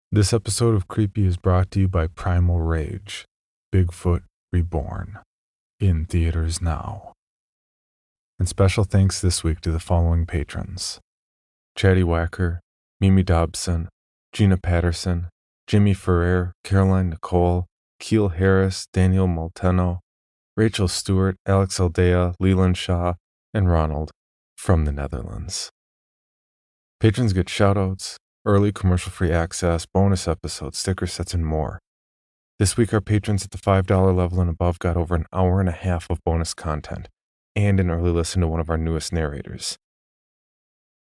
This episode of Creepy is brought to you by Primal Rage, Bigfoot Reborn, in theaters now. And special thanks this week to the following patrons: Chatty Whacker, Mimi Dobson, Gina Patterson, Jimmy Ferrer, Caroline Nicole, Keel Harris, Daniel Molteno, Rachel Stewart, Alex Aldea, Leland Shaw, and Ronald from the Netherlands. Patrons get shoutouts, early commercial-free access, bonus episodes, sticker sets, and more. This week, our patrons at the $5 level and above got over an hour and a half of bonus content and an early listen to one of our newest narrators.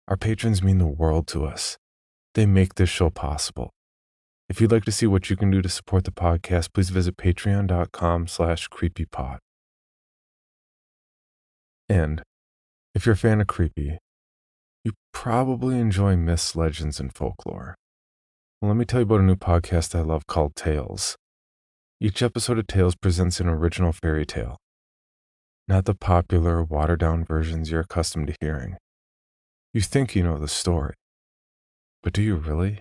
Our patrons mean the world to us. They make this show possible. If you'd like to see what you can do to support the podcast, please visit patreon.com/creepypod. And if you're a fan of Creepy, you probably enjoy myths, legends, and folklore. Well, let me tell you about a new podcast I love called Tales. Each episode of Tales presents an original fairy tale. Not the popular, watered-down versions you're accustomed to hearing. You think you know the story, but do you really?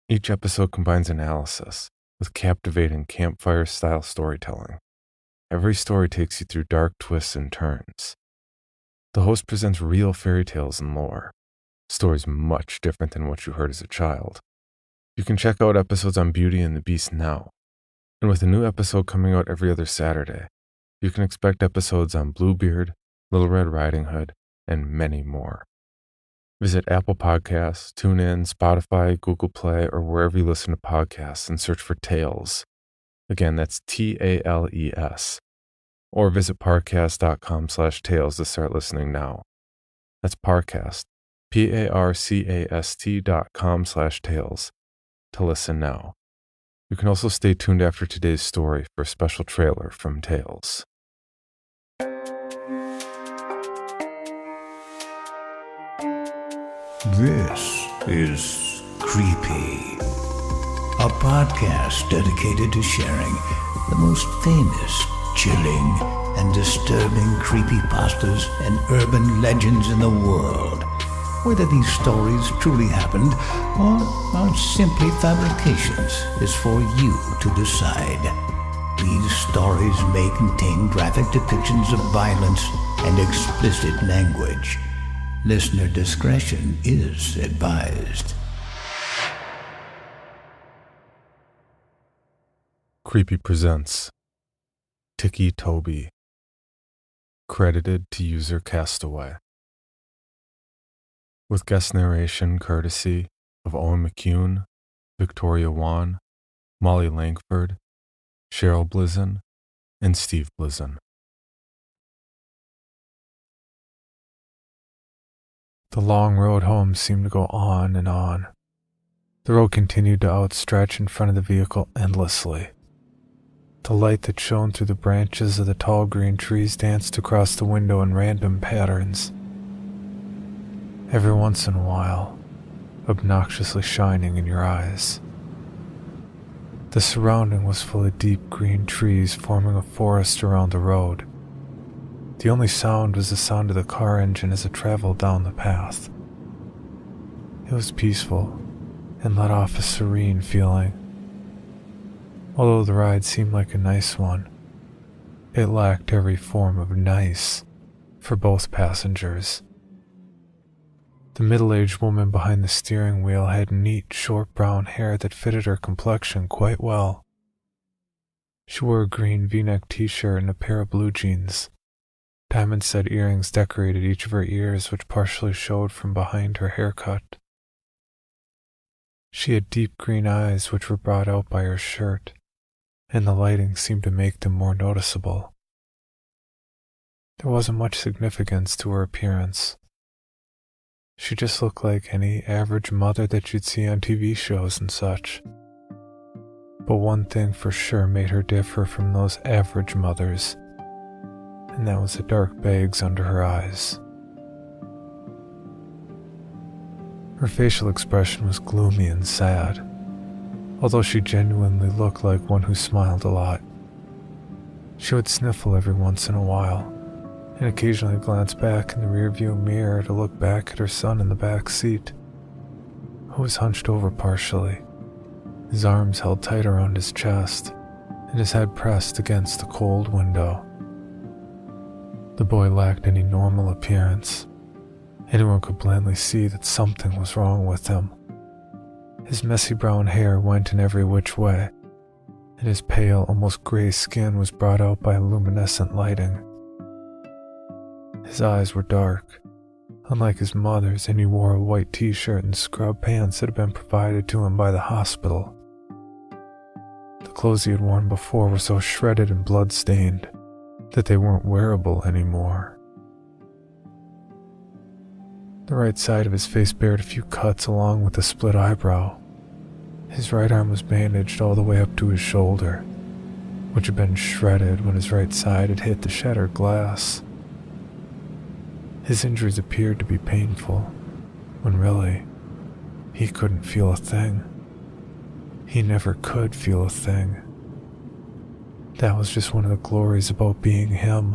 Each episode combines analysis with captivating campfire-style storytelling. Every story takes you through dark twists and turns. The host presents real fairy tales and lore, stories much different than what you heard as a child. You can check out episodes on Beauty and the Beast now, and with a new episode coming out every other Saturday, you can expect episodes on Bluebeard, Little Red Riding Hood, and many more. Visit Apple Podcasts, TuneIn, Spotify, Google Play, or wherever you listen to podcasts and search for Tales. Again, that's Tales. Or visit parcast.com/tales to start listening now. That's Parcast, PARCAST.com/tales to listen now. You can also stay tuned after today's story for a special trailer from Tales. This is Creepy, a podcast dedicated to sharing the most famous, chilling, and disturbing creepypastas and urban legends in the world. Whether these stories truly happened or are simply fabrications is for you to decide. These stories may contain graphic depictions of violence and explicit language. Listener discretion is advised. Creepy presents Ticci Toby, credited to user Castaway, with guest narration courtesy of Owen McCuen, Victoria Juan, Molly Lankford, Cheryl Blizin, and Steve Blizin. The long road home seemed to go on and on. The road continued to outstretch in front of the vehicle endlessly. The light that shone through the branches of the tall green trees danced across the window in random patterns, every once in a while, obnoxiously shining in your eyes. The surrounding was full of deep green trees forming a forest around the road. The only sound was the sound of the car engine as it traveled down the path. It was peaceful and let off a serene feeling. Although the ride seemed like a nice one, it lacked every form of nice for both passengers. The middle-aged woman behind the steering wheel had neat, short brown hair that fitted her complexion quite well. She wore a green V-neck t-shirt and a pair of blue jeans. Diamond-set earrings decorated each of her ears, which partially showed from behind her haircut. She had deep green eyes, which were brought out by her shirt, and the lighting seemed to make them more noticeable. There wasn't much significance to her appearance. She just looked like any average mother that you'd see on TV shows and such. But one thing for sure made her differ from those average mothers, and that was the dark bags under her eyes. Her facial expression was gloomy and sad, although she genuinely looked like one who smiled a lot. She would sniffle every once in a while, and occasionally glance back in the rearview mirror to look back at her son in the back seat, who was hunched over partially, his arms held tight around his chest, and his head pressed against the cold window. The boy lacked any normal appearance. Anyone could plainly see that something was wrong with him. His messy brown hair went in every which way, and his pale, almost gray skin was brought out by luminescent lighting. His eyes were dark, unlike his mother's, and he wore a white t-shirt and scrub pants that had been provided to him by the hospital. The clothes he had worn before were so shredded and blood-stained that they weren't wearable anymore. The right side of his face bared a few cuts along with a split eyebrow. His right arm was bandaged all the way up to his shoulder, which had been shredded when his right side had hit the shattered glass. His injuries appeared to be painful, when really, he couldn't feel a thing. He never could feel a thing. That was just one of the glories about being him.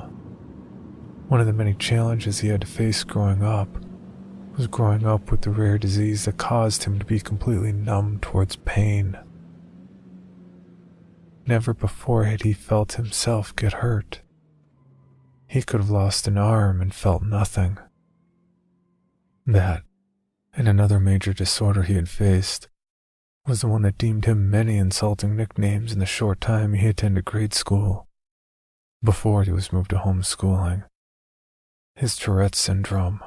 One of the many challenges he had to face growing up was growing up with the rare disease that caused him to be completely numb towards pain. Never before had he felt himself get hurt. He could have lost an arm and felt nothing. That, and another major disorder he had faced, was the one that deemed him many insulting nicknames in the short time he attended grade school, before he was moved to homeschooling. His Tourette's syndrome,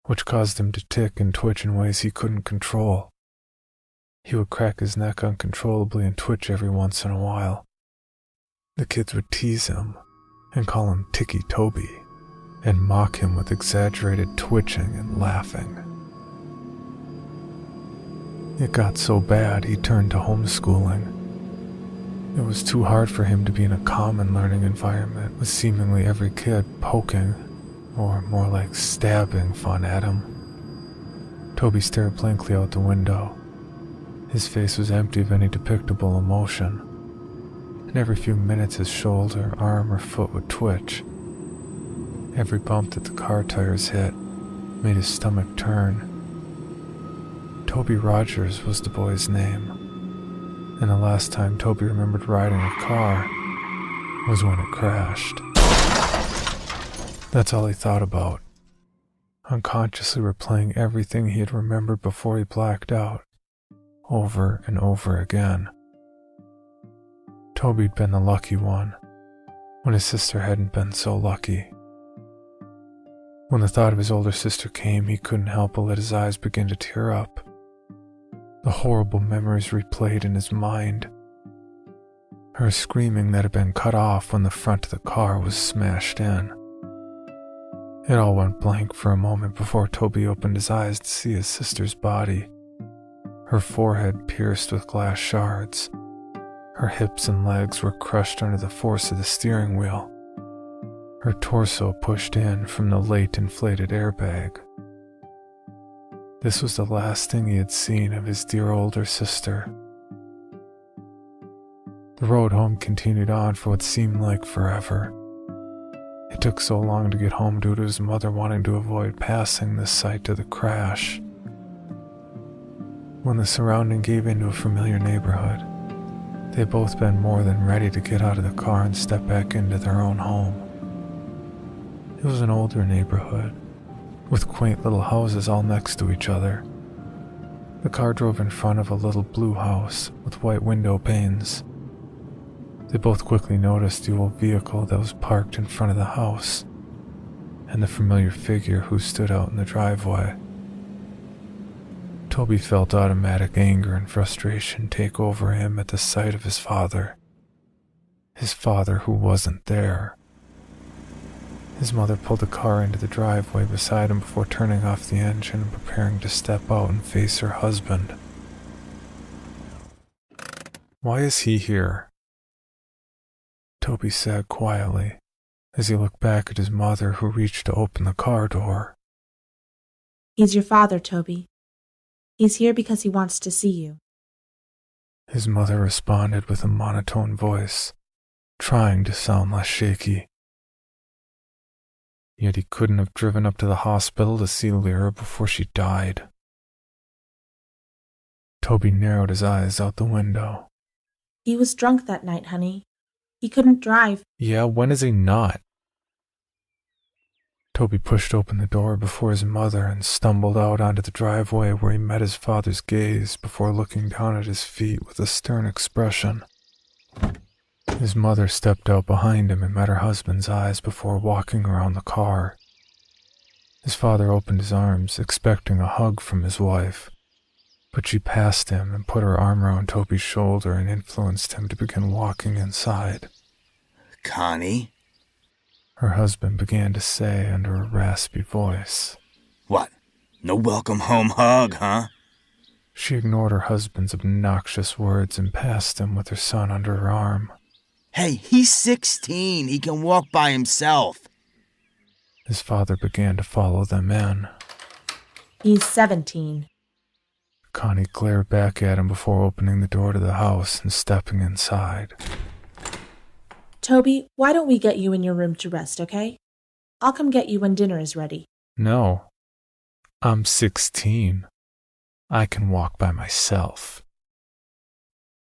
which caused him to tick and twitch in ways he couldn't control. He would crack his neck uncontrollably and twitch every once in a while. The kids would tease him and call him Ticci Toby and mock him with exaggerated twitching and laughing. It got so bad he turned to homeschooling. It was too hard for him to be in a common learning environment with seemingly every kid poking, or more like stabbing, fun at him. Toby stared blankly out the window. His face was empty of any depictable emotion, and every few minutes his shoulder, arm, or foot would twitch. Every bump that the car tires hit made his stomach turn. Toby Rogers was the boy's name, and the last time Toby remembered riding a car was when it crashed. That's all he thought about, unconsciously replaying everything he had remembered before he blacked out, over and over again. Toby'd been the lucky one, when his sister hadn't been so lucky. When the thought of his older sister came, he couldn't help but let his eyes begin to tear up. The horrible memories replayed in his mind. Her screaming that had been cut off when the front of the car was smashed in. It all went blank for a moment before Toby opened his eyes to see his sister's body. Her forehead pierced with glass shards. Her hips and legs were crushed under the force of the steering wheel. Her torso pushed in from the late inflated airbag. This was the last thing he had seen of his dear older sister. The road home continued on for what seemed like forever. It took so long to get home due to his mother wanting to avoid passing the site of the crash. When the surrounding gave into a familiar neighborhood, they had both been more than ready to get out of the car and step back into their own home. It was an older neighborhood, with quaint little houses all next to each other. The car drove in front of a little blue house with white window panes. They both quickly noticed the old vehicle that was parked in front of the house, and the familiar figure who stood out in the driveway. Toby felt automatic anger and frustration take over him at the sight of his father who wasn't there. His mother pulled the car into the driveway beside him before turning off the engine and preparing to step out and face her husband. "Why is he here?" Toby said quietly, as he looked back at his mother who reached to open the car door. "He's your father, Toby. He's here because he wants to see you." His mother responded with a monotone voice, trying to sound less shaky. Yet he couldn't have driven up to the hospital to see Lyra before she died. Toby narrowed his eyes out the window. He was drunk that night, honey. He couldn't drive. Yeah, when is he not? Toby pushed open the door before his mother and stumbled out onto the driveway where he met his father's gaze before looking down at his feet with a stern expression. His mother stepped out behind him and met her husband's eyes before walking around the car. His father opened his arms, expecting a hug from his wife, but she passed him and put her arm around Toby's shoulder and influenced him to begin walking inside. Connie? Her husband began to say under a raspy voice. What? No welcome home hug, huh? She ignored her husband's obnoxious words and passed him with her son under her arm. Hey, he's 16. He can walk by himself. His father began to follow them in. He's 17. Connie glared back at him before opening the door to the house and stepping inside. Toby, why don't we get you in your room to rest, okay? I'll come get you when dinner is ready. No. I'm 16. I can walk by myself.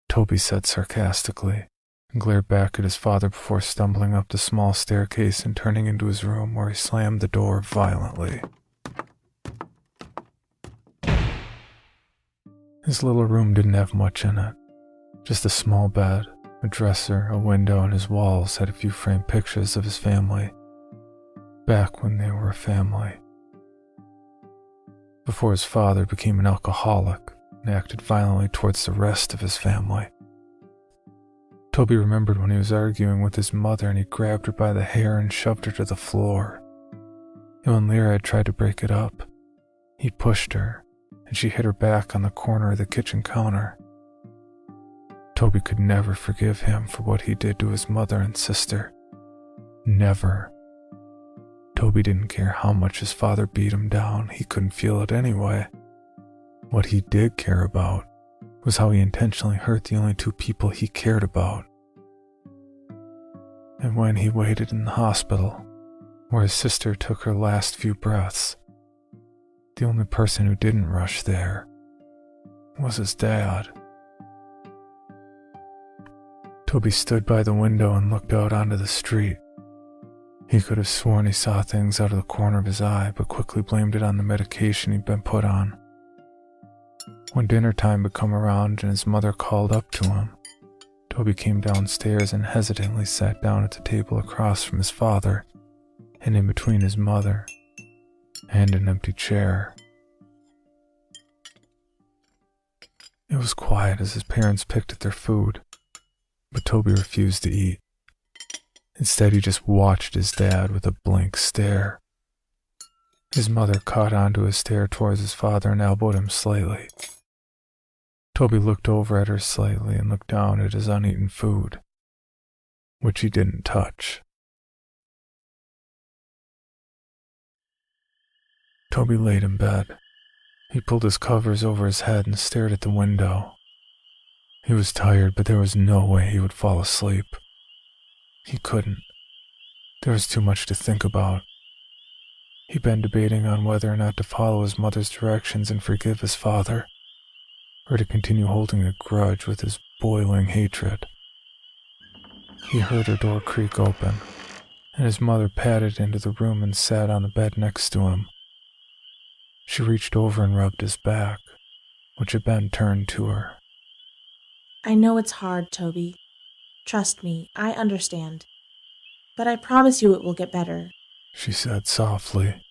Toby said sarcastically, and glared back at his father before stumbling up the small staircase and turning into his room where he slammed the door violently. His little room didn't have much in it. Just a small bed, a dresser, a window, and his walls had a few framed pictures of his family, back when they were a family. Before his father became an alcoholic and acted violently towards the rest of his family. Toby remembered when he was arguing with his mother and he grabbed her by the hair and shoved her to the floor. And when Lyra had tried to break it up, he pushed her, and she hit her back on the corner of the kitchen counter. Toby could never forgive him for what he did to his mother and sister. Never. Toby didn't care how much his father beat him down, he couldn't feel it anyway. What he did care about was how he intentionally hurt the only two people he cared about. And when he waited in the hospital, where his sister took her last few breaths, the only person who didn't rush there was his dad. Toby stood by the window and looked out onto the street. He could have sworn he saw things out of the corner of his eye, but quickly blamed it on the medication he'd been put on. When dinner time had come around and his mother called up to him, Toby came downstairs and hesitantly sat down at the table across from his father and in between his mother and an empty chair. It was quiet as his parents picked at their food, but Toby refused to eat. Instead, he just watched his dad with a blank stare. His mother caught onto his stare towards his father and elbowed him slightly. Toby looked over at her slightly and looked down at his uneaten food, which he didn't touch. Toby laid in bed. He pulled his covers over his head and stared at the window. He was tired, but there was no way he would fall asleep. He couldn't. There was too much to think about. He'd been debating on whether or not to follow his mother's directions and forgive his father, or to continue holding a grudge with his boiling hatred. He heard her door creak open, and his mother padded into the room and sat on the bed next to him. She reached over and rubbed his back, which had been turned to her. I know it's hard, Toby. Trust me, I understand. But I promise you it will get better, she said softly.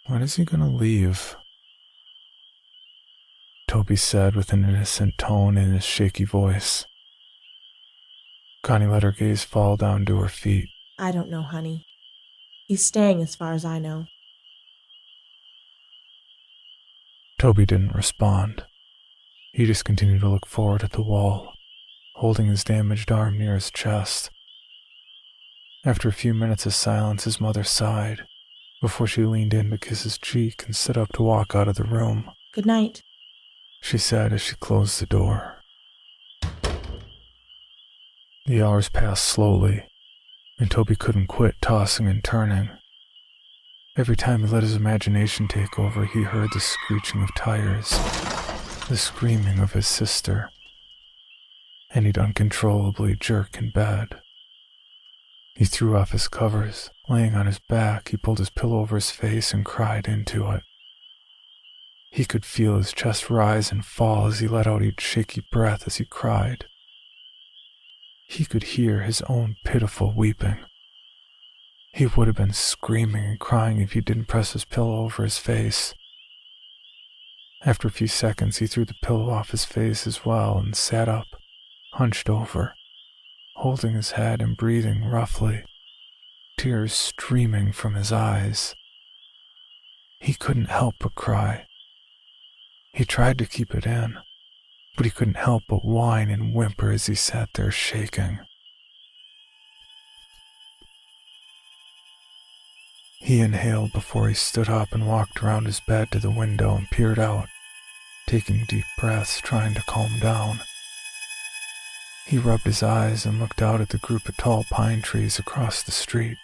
When is he gonna leave? Toby said with an innocent tone in his shaky voice. Connie let her gaze fall down to her feet. I don't know, honey. He's staying as far as I know. Toby didn't respond. He just continued to look forward at the wall, holding his damaged arm near his chest. After a few minutes of silence, his mother sighed, before she leaned in to kiss his cheek and stood up to walk out of the room. Good night, she said as she closed the door. The hours passed slowly, and Toby couldn't quit tossing and turning. Every time he let his imagination take over, he heard the screeching of tires, the screaming of his sister, and he'd uncontrollably jerk in bed. He threw off his covers. Laying on his back, he pulled his pillow over his face and cried into it. He could feel his chest rise and fall as he let out each shaky breath as he cried. He could hear his own pitiful weeping. He would have been screaming and crying if he didn't press his pillow over his face. After a few seconds, he threw the pillow off his face as well and sat up, hunched over, holding his head and breathing roughly, tears streaming from his eyes. He couldn't help but cry. He tried to keep it in, but he couldn't help but whine and whimper as he sat there shaking. He inhaled before he stood up and walked around his bed to the window and peered out, taking deep breaths, trying to calm down. He rubbed his eyes and looked out at the group of tall pine trees across the street.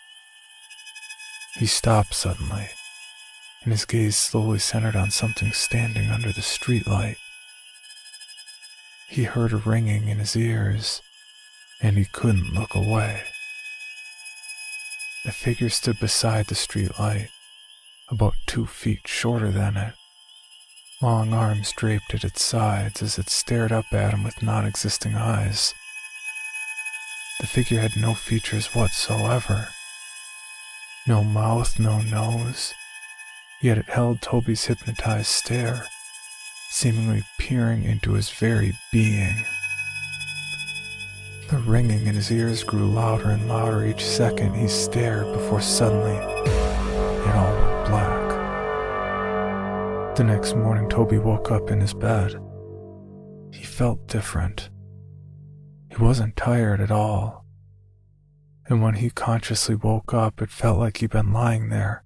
He stopped suddenly, and his gaze slowly centered on something standing under the streetlight. He heard a ringing in his ears, and he couldn't look away. A figure stood beside the streetlight, about 2 feet shorter than it, long arms draped at its sides as it stared up at him with non-existing eyes. The figure had no features whatsoever. No mouth, no nose, yet it held Toby's hypnotized stare, seemingly peering into his very being. The ringing in his ears grew louder and louder each second he stared before suddenly it all went black. The next morning, Toby woke up in his bed. He felt different. He wasn't tired at all. And when he consciously woke up, it felt like he'd been lying there,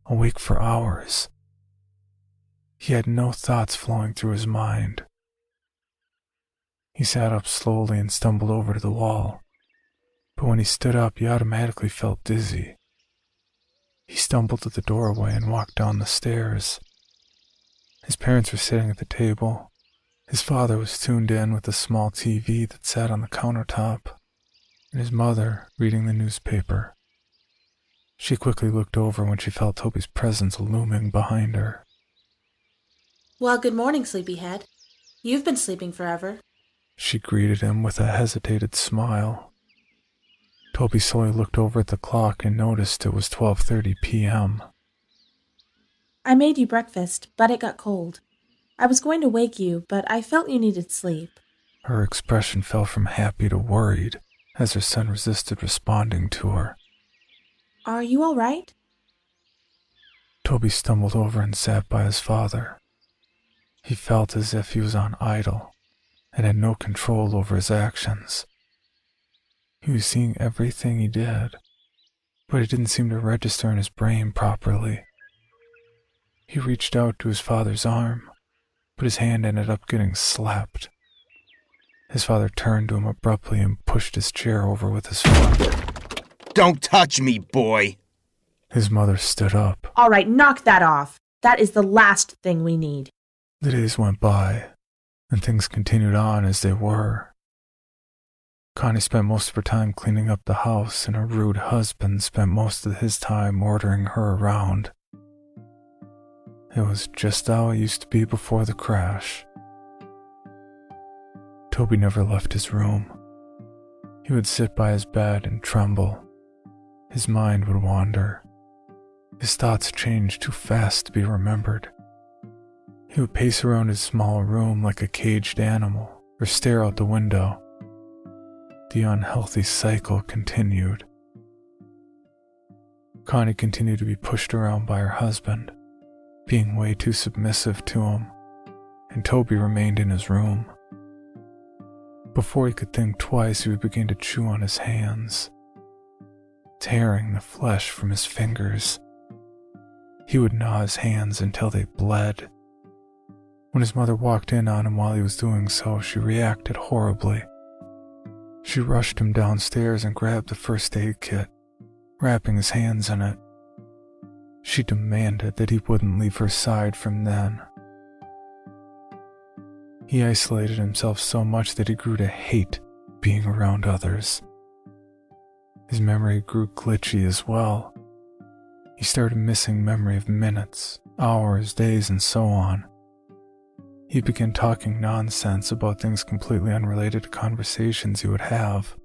awake for hours. He had no thoughts flowing through his mind. He sat up slowly and stumbled over to the wall, but when he stood up, he automatically felt dizzy. He stumbled to the doorway and walked down the stairs. His parents were sitting at the table. His father was tuned in with a small TV that sat on the countertop, and his mother reading the newspaper. She quickly looked over when she felt Toby's presence looming behind her. Well, good morning, sleepyhead. You've been sleeping forever. She greeted him with a hesitated smile. Toby slowly looked over at the clock and noticed it was 12:30 p.m. I made you breakfast, but it got cold. I was going to wake you, but I felt you needed sleep. Her expression fell from happy to worried as her son resisted responding to her. Are you all right? Toby stumbled over and sat by his father. He felt as if he was on idle and had no control over his actions. He was seeing everything he did, but it didn't seem to register in his brain properly. He reached out to his father's arm, but his hand ended up getting slapped. His father turned to him abruptly and pushed his chair over with his foot. Don't touch me, boy! His mother stood up. All right, knock that off. That is the last thing we need. The days went by, and things continued on as they were. Connie spent most of her time cleaning up the house, and her rude husband spent most of his time ordering her around. It was just how it used to be before the crash. Toby never left his room. He would sit by his bed and tremble. His mind would wander. His thoughts changed too fast to be remembered. He would pace around his small room like a caged animal, or stare out the window. The unhealthy cycle continued. Connie continued to be pushed around by her husband, being way too submissive to him, and Toby remained in his room. Before he could think twice, he would begin to chew on his hands, tearing the flesh from his fingers. He would gnaw his hands until they bled. When his mother walked in on him while he was doing so, she reacted horribly. She rushed him downstairs and grabbed the first aid kit, wrapping his hands in it. She demanded that he wouldn't leave her side from then. He isolated himself so much that he grew to hate being around others. His memory grew glitchy as well. He started missing memory of minutes, hours, days, and so on. He began talking nonsense about things completely unrelated to conversations he would have.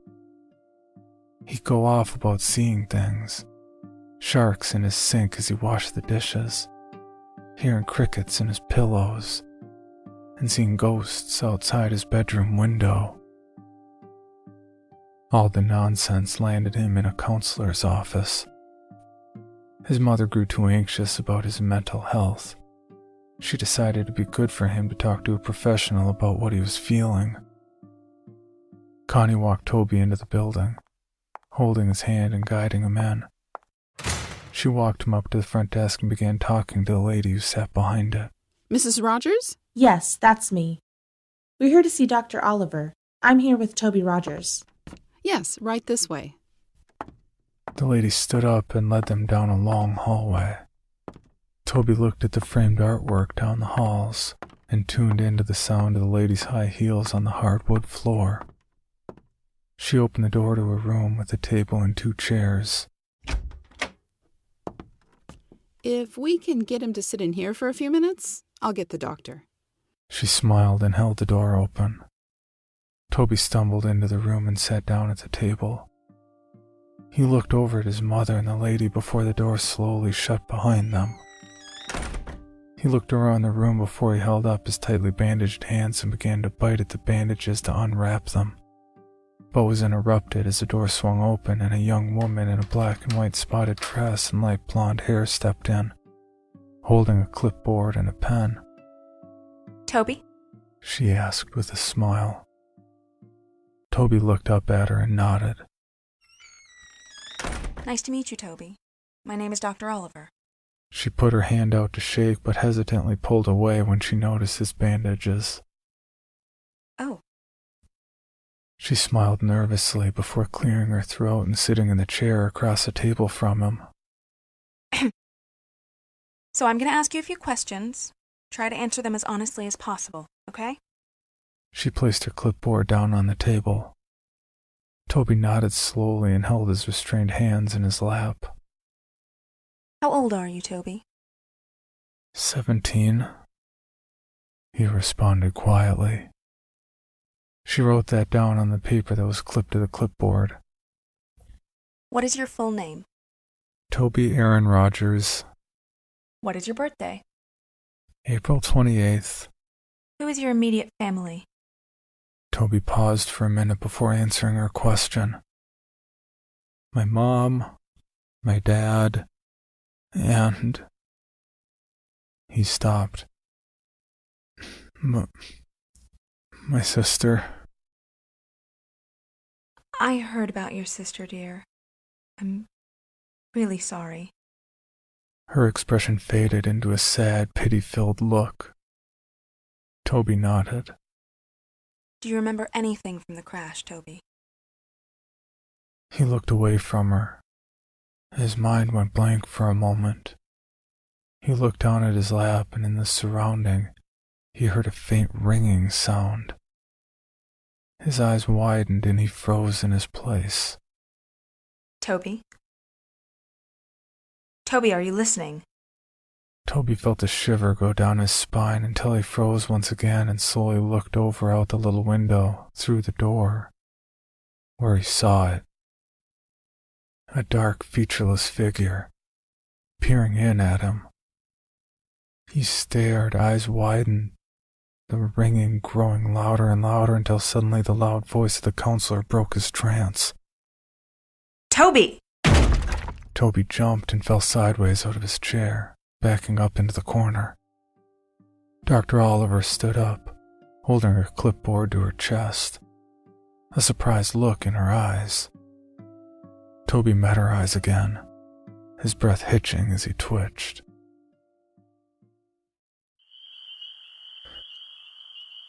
He'd go off about seeing things, sharks in his sink as he washed the dishes, hearing crickets in his pillows, and seeing ghosts outside his bedroom window. All the nonsense landed him in a counselor's office. His mother grew too anxious about his mental health. She decided it'd be good for him to talk to a professional about what he was feeling. Connie walked Toby into the building, holding his hand and guiding him in. She walked him up to the front desk and began talking to the lady who sat behind it. Mrs. Rogers? Yes, that's me. We're here to see Dr. Oliver. I'm here with Toby Rogers. Yes, right this way. The lady stood up and led them down a long hallway. Toby looked at the framed artwork down the halls and tuned into the sound of the lady's high heels on the hardwood floor. She opened the door to a room with a table and 2 chairs. If we can get him to sit in here for a few minutes, I'll get the doctor. She smiled and held the door open. Toby stumbled into the room and sat down at the table. He looked over at his mother and the lady before the door slowly shut behind them. He looked around the room before he held up his tightly bandaged hands and began to bite at the bandages to unwrap them, but was interrupted as the door swung open and a young woman in a black and white spotted dress and light blonde hair stepped in, holding a clipboard and a pen. Toby? She asked with a smile. Toby looked up at her and nodded. Nice to meet you, Toby. My name is Dr. Oliver. She put her hand out to shake, but hesitantly pulled away when she noticed his bandages. Oh. She smiled nervously before clearing her throat and sitting in the chair across the table from him. So I'm going to ask you a few questions. Try to answer them as honestly as possible, okay? She placed her clipboard down on the table. Toby nodded slowly and held his restrained hands in his lap. How old are you, Toby? 17. He responded quietly. She wrote that down on the paper that was clipped to the clipboard. What is your full name? Toby Aaron Rogers. What is your birthday? April 28th. Who is your immediate family? Toby paused for a minute before answering her question. My mom, my dad, and... He stopped. My sister. I heard about your sister, dear. I'm really sorry. Her expression faded into a sad, pity-filled look. Toby nodded. Do you remember anything from the crash, Toby? He looked away from her. His mind went blank for a moment. He looked down at his lap, and in the surrounding, he heard a faint ringing sound. His eyes widened and he froze in his place. Toby? Toby, are you listening? Toby felt a shiver go down his spine until he froze once again and slowly looked over out the little window through the door, where he saw it. A dark, featureless figure, peering in at him. He stared, eyes widened, the ringing growing louder and louder until suddenly the loud voice of the counselor broke his trance. Toby! Toby jumped and fell sideways out of his chair, backing up into the corner. Dr. Oliver stood up, holding her clipboard to her chest, a surprised look in her eyes. Toby met her eyes again, his breath hitching as he twitched.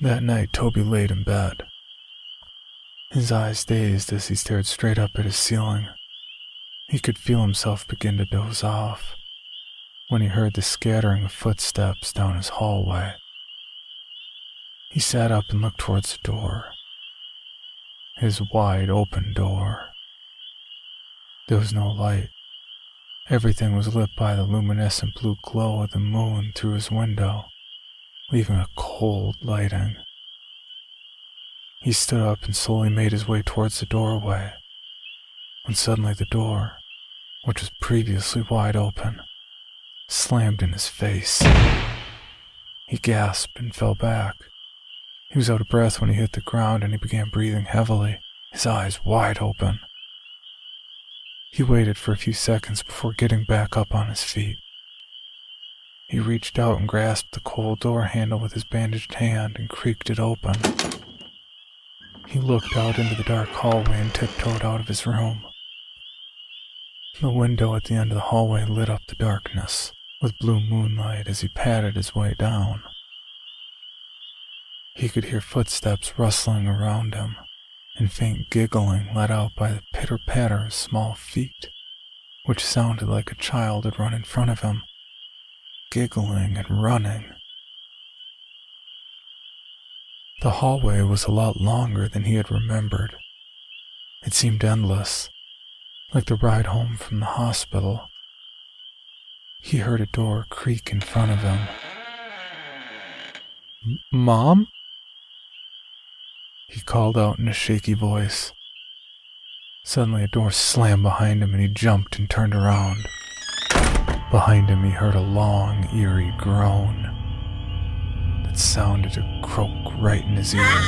That night, Toby laid in bed, his eyes dazed as he stared straight up at his ceiling. He could feel himself begin to doze off. when he heard the scattering of footsteps down his hallway. He sat up and looked towards the door. His wide open door. There was no light. Everything was lit by the luminescent blue glow of the moon through his window, leaving a cold lighting. He stood up and slowly made his way towards the doorway, when suddenly the door, which was previously wide open, slammed in his face. He gasped and fell back. He was out of breath when he hit the ground, and he began breathing heavily, his eyes wide open. He waited for a few seconds before getting back up on his feet. He reached out and grasped the cold door handle with his bandaged hand and creaked it open. He looked out into the dark hallway and tiptoed out of his room. The window at the end of the hallway lit up the darkness with blue moonlight as he padded his way down. He could hear footsteps rustling around him, and faint giggling let out by the pitter-patter of small feet, which sounded like a child had run in front of him, giggling and running. The hallway was a lot longer than he had remembered. It seemed endless, like the ride home from the hospital. He heard a door creak in front of him. "Mom?" He called out in a shaky voice. Suddenly a door slammed behind him and he jumped and turned around. Behind him he heard a long, eerie groan that sounded to croak right in his ear.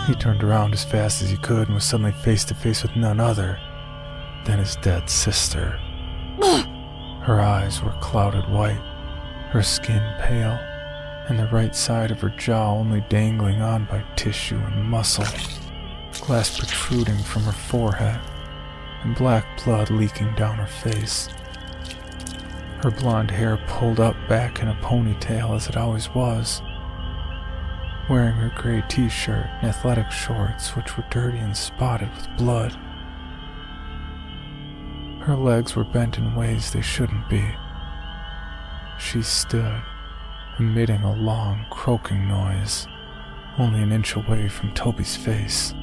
He turned around as fast as he could and was suddenly face to face with none other than his dead sister. Her eyes were clouded white, her skin pale, and the right side of her jaw only dangling on by tissue and muscle, glass protruding from her forehead, and black blood leaking down her face. Her blonde hair pulled up back in a ponytail as it always was. Wearing her gray t-shirt and athletic shorts, which were dirty and spotted with blood. Her legs were bent in ways they shouldn't be. She stood, emitting a long, croaking noise, only an inch away from Toby's face.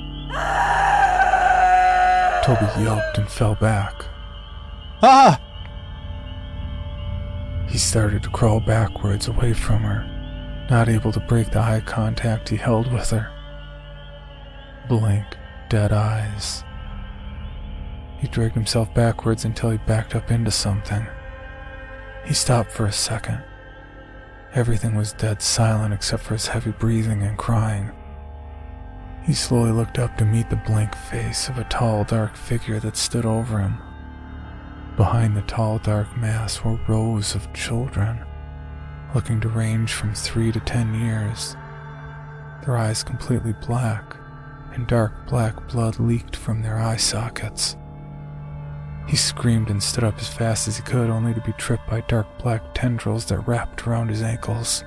Toby yelped and fell back. "Ah!" He started to crawl backwards away from her, not able to break the eye contact he held with her. Blank, dead eyes. He dragged himself backwards until he backed up into something. He stopped for a second. Everything was dead silent except for his heavy breathing and crying. He slowly looked up to meet the blank face of a tall, dark figure that stood over him. Behind the tall, dark mass were rows of children, looking to range from 3 to 10 years. Their eyes completely black, and dark black blood leaked from their eye sockets. He screamed and stood up as fast as he could, only to be tripped by dark black tendrils that wrapped around his ankles.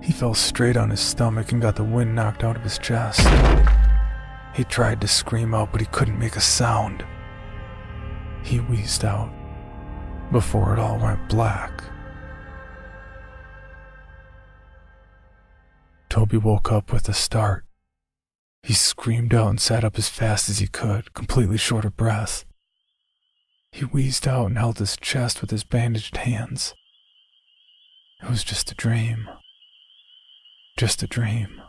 He fell straight on his stomach and got the wind knocked out of his chest. He tried to scream out, but he couldn't make a sound. He wheezed out before it all went black. Toby woke up with a start. He screamed out and sat up as fast as he could, completely short of breath. He wheezed out and held his chest with his bandaged hands. It was just a dream. Just a dream.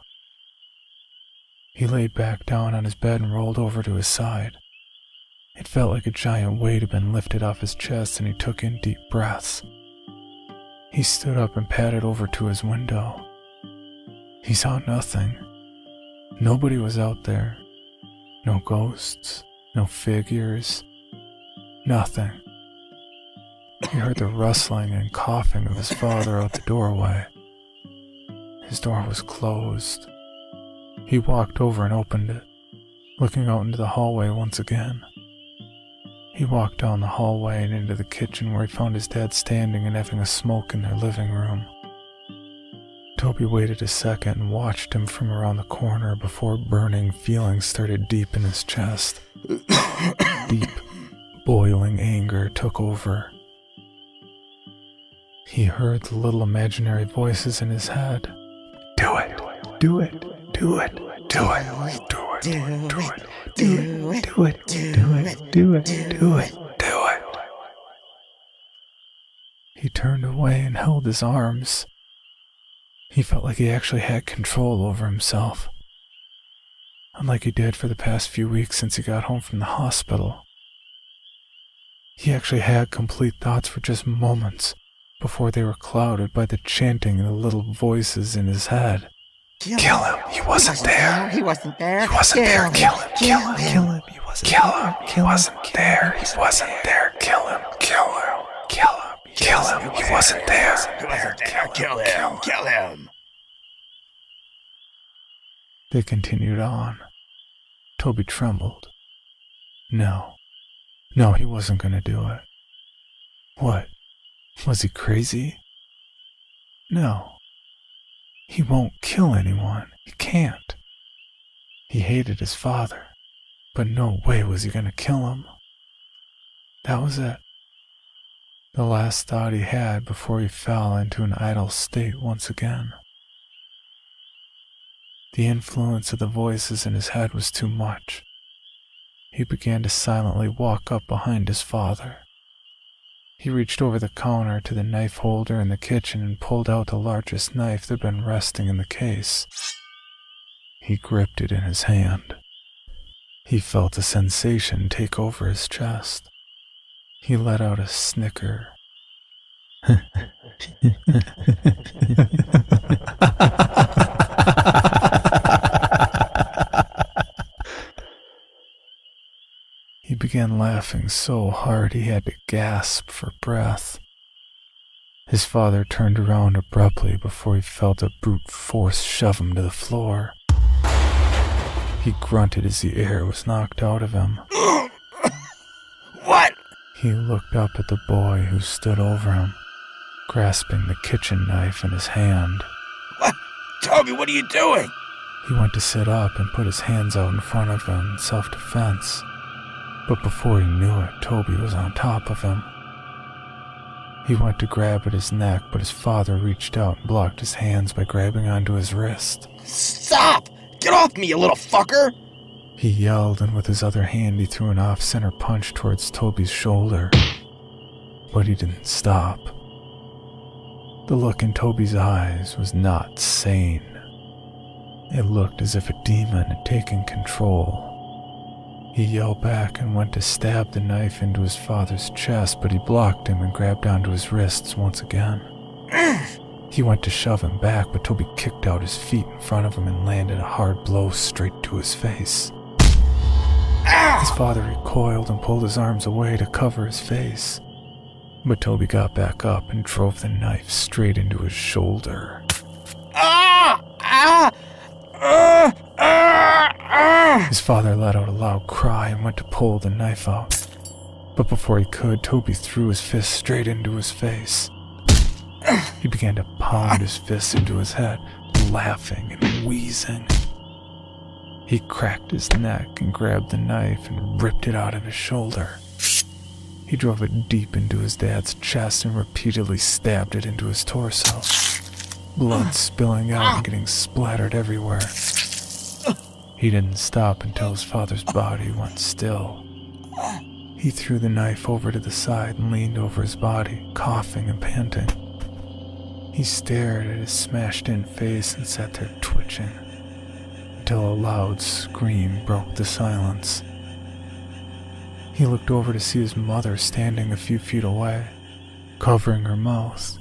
He laid back down on his bed and rolled over to his side. It felt like a giant weight had been lifted off his chest, and he took in deep breaths. He stood up and padded over to his window. He saw nothing. Nobody was out there. No ghosts, no figures, nothing. He heard the rustling and coughing of his father out the doorway. His door was closed. He walked over and opened it, looking out into the hallway once again. He walked down the hallway and into the kitchen, where he found his dad standing and having a smoke in their living room. Toby waited a second and watched him from around the corner before burning feelings started deep in his chest. Deep, boiling anger took over. He heard the little imaginary voices in his head. Do it, do it, do it, do it, do it, do it, do it, do it, do it, do it, do it, do it. He turned away and held his arms. He felt like he actually had control over himself, unlike he did for the past few weeks since he got home from the hospital. He actually had complete thoughts for just moments before they were clouded by the chanting and the little voices in his head. Kill him. He wasn't there. He wasn't there. He wasn't there. Kill him. Kill him. Kill him. He wasn't there. He wasn't there. He wasn't there. Kill him. Kill him. Kill him. Kill him. He wasn't there. He wasn't there. Kill him. Kill him. They continued on. Toby trembled. No, he wasn't going to do it. What? Was he crazy? No. He won't kill anyone. He can't. He hated his father, but no way was he going to kill him. That was it. The last thought he had before he fell into an idle state once again. The influence of the voices in his head was too much. He began to silently walk up behind his father. He reached over the counter to the knife holder in the kitchen and pulled out the largest knife that had been resting in the case. He gripped it in his hand. He felt a sensation take over his chest. He let out a snicker. He began laughing so hard he had to gasp for breath. His father turned around abruptly before he felt a brute force shove him to the floor. He grunted as the air was knocked out of him. What? He looked up at the boy who stood over him, grasping the kitchen knife in his hand. What? Toby, what are you doing? He went to sit up and put his hands out in front of him in self-defense. But before he knew it, Toby was on top of him. He went to grab at his neck, but his father reached out and blocked his hands by grabbing onto his wrist. Stop! Get off me, you little fucker! He yelled, and with his other hand he threw an off-center punch towards Toby's shoulder. But he didn't stop. The look in Toby's eyes was not sane. It looked as if a demon had taken control. He yelled back and went to stab the knife into his father's chest, but he blocked him and grabbed onto his wrists once again. He went to shove him back, but Toby kicked out his feet in front of him and landed a hard blow straight to his face. His father recoiled and pulled his arms away to cover his face, but Toby got back up and drove the knife straight into his shoulder. His father let out a loud cry and went to pull the knife out. But before he could, Toby threw his fist straight into his face. He began to pound his fists into his head, laughing and wheezing. He cracked his neck and grabbed the knife and ripped it out of his shoulder. He drove it deep into his dad's chest and repeatedly stabbed it into his torso, blood spilling out and getting splattered everywhere. He didn't stop until his father's body went still. He threw the knife over to the side and leaned over his body, coughing and panting. He stared at his smashed-in face and sat there twitching, until a loud scream broke the silence. He looked over to see his mother standing a few feet away, covering her mouth,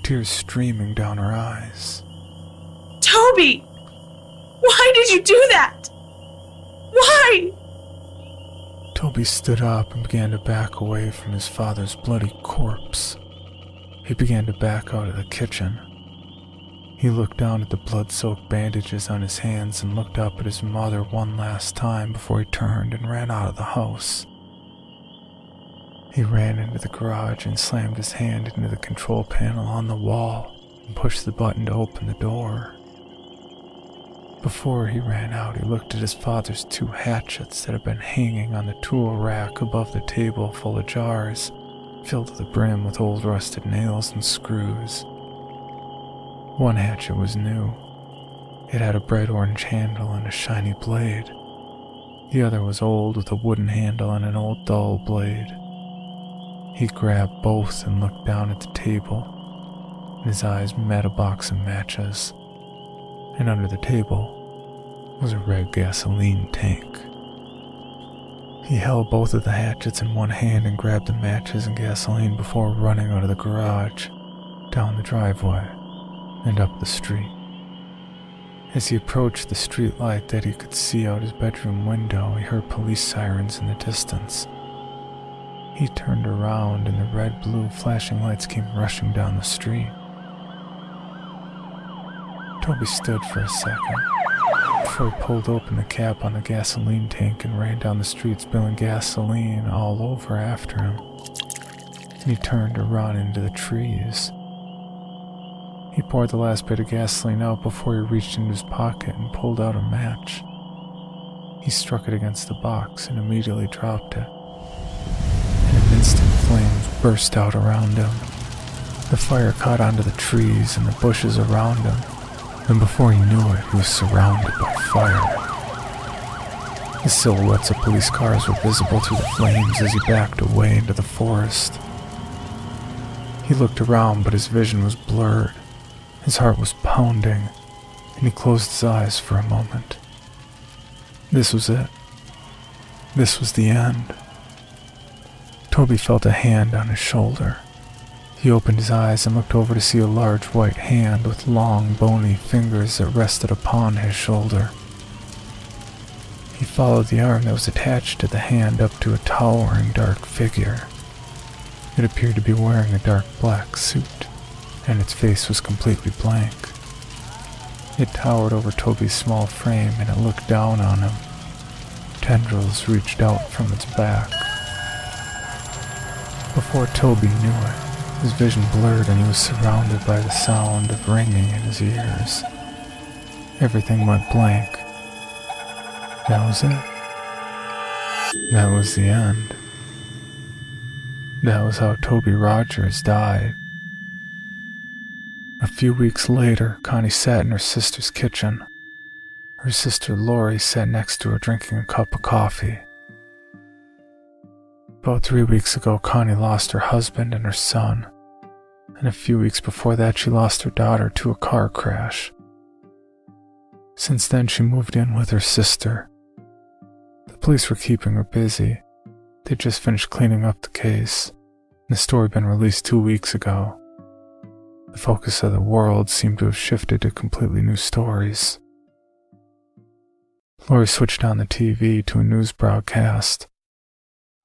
tears streaming down her eyes. Toby! Why did you do that? Why? Toby stood up and began to back away from his father's bloody corpse. He began to back out of the kitchen. He looked down at the blood-soaked bandages on his hands and looked up at his mother one last time before he turned and ran out of the house. He ran into the garage and slammed his hand into the control panel on the wall and pushed the button to open the door. Before he ran out, he looked at his father's 2 hatchets that had been hanging on the tool rack above the table full of jars, filled to the brim with old rusted nails and screws. One hatchet was new. It had a bright orange handle and a shiny blade. The other was old with a wooden handle and an old dull blade. He grabbed both and looked down at the table, and his eyes met a box of matches. And under the table was a red gasoline tank. He held both of the hatchets in one hand and grabbed the matches and gasoline before running out of the garage, down the driveway, and up the street. As he approached the street light that he could see out his bedroom window, he heard police sirens in the distance. He turned around and the red-blue flashing lights came rushing down the street. Toby stood for a second before he pulled open the cap on the gasoline tank and ran down the street spilling gasoline all over after him. And he turned to run into the trees. He poured the last bit of gasoline out before he reached into his pocket and pulled out a match. He struck it against the box and immediately dropped it. In an instant, flames burst out around him. The fire caught onto the trees and the bushes around him, and before he knew it, he was surrounded by fire. The silhouettes of police cars were visible through the flames as he backed away into the forest. He looked around, but his vision was blurred. His heart was pounding, and he closed his eyes for a moment. This was it. This was the end. Toby felt a hand on his shoulder. He opened his eyes and looked over to see a large white hand with long, bony fingers that rested upon his shoulder. He followed the arm that was attached to the hand up to a towering dark figure. It appeared to be wearing a dark black suit, and its face was completely blank. It towered over Toby's small frame and it looked down on him. Tendrils reached out from its back. Before Toby knew it, his vision blurred and he was surrounded by the sound of ringing in his ears. Everything went blank. That was it. That was the end. That was how Toby Rogers died. A few weeks later, Connie sat in her sister's kitchen. Her sister Lori sat next to her drinking a cup of coffee. About 3 weeks ago, Connie lost her husband and her son, and a few weeks before that she lost her daughter to a car crash. Since then she moved in with her sister. The police were keeping her busy. They'd just finished cleaning up the case, and the story had been released 2 weeks ago. The focus of the world seemed to have shifted to completely new stories. Lori switched on the TV to a news broadcast.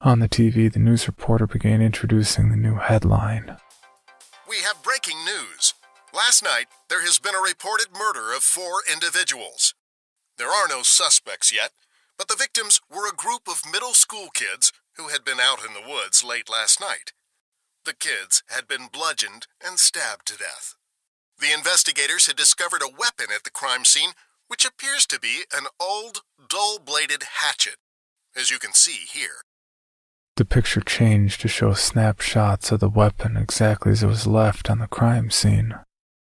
On the TV, the news reporter began introducing the new headline. We have breaking news. Last night, there has been a reported murder of 4 individuals. There are no suspects yet, but the victims were a group of middle school kids who had been out in the woods late last night. The kids had been bludgeoned and stabbed to death. The investigators had discovered a weapon at the crime scene, which appears to be an old, dull-bladed hatchet, as you can see here. The picture changed to show snapshots of the weapon exactly as it was left on the crime scene.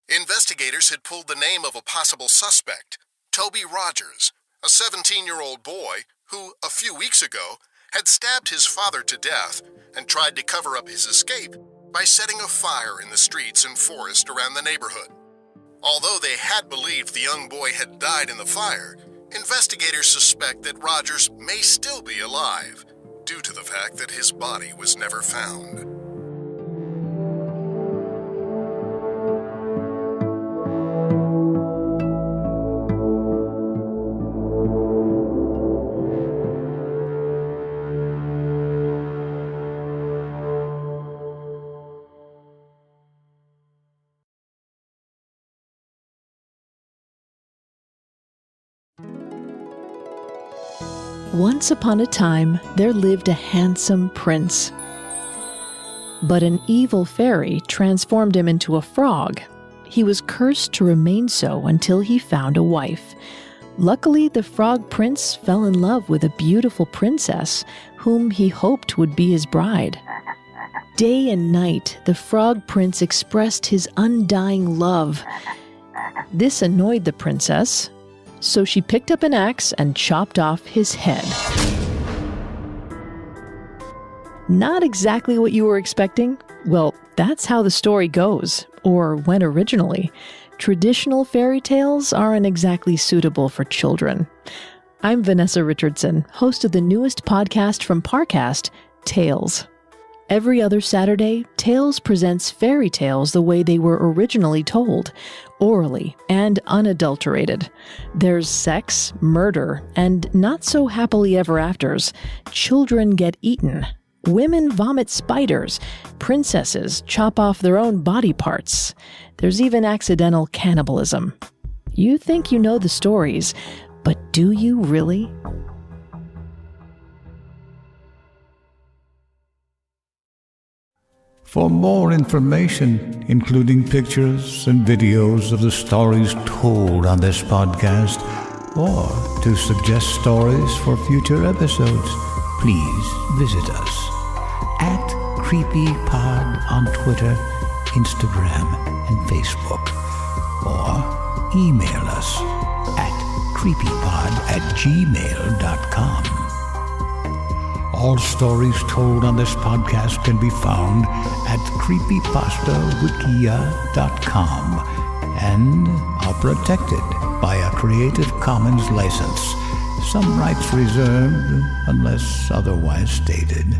Investigators had pulled the name of a possible suspect, Toby Rogers, a 17-year-old boy who, a few weeks ago, had stabbed his father to death and tried to cover up his escape by setting a fire in the streets and forest around the neighborhood. Although they had believed the young boy had died in the fire, investigators suspect that Rogers may still be alive, due to the fact that his body was never found. Once upon a time, there lived a handsome prince. But an evil fairy transformed him into a frog, he was cursed to remain so until he found a wife. Luckily, the Frog Prince fell in love with a beautiful princess whom he hoped would be his bride. Day and night, the Frog Prince expressed his undying love. This annoyed the princess, so she picked up an axe and chopped off his head. Not exactly what you were expecting? Well, that's how the story goes, or went originally. Traditional fairy tales aren't exactly suitable for children. I'm Vanessa Richardson, host of the newest podcast from Parcast, Tales. Every other Saturday, Tales presents fairy tales the way they were originally told, orally and unadulterated. There's sex, murder, and not so happily ever afters. Children get eaten. Women vomit spiders. Princesses chop off their own body parts. There's even accidental cannibalism. You think you know the stories, but do you really? For more information, including pictures and videos of the stories told on this podcast, or to suggest stories for future episodes, please visit us at CreepyPod on Twitter, Instagram, and Facebook, or email us at creepypod@gmail.com. All stories told on this podcast can be found at creepypastawikia.com and are protected by a Creative Commons license. Some rights reserved unless otherwise stated.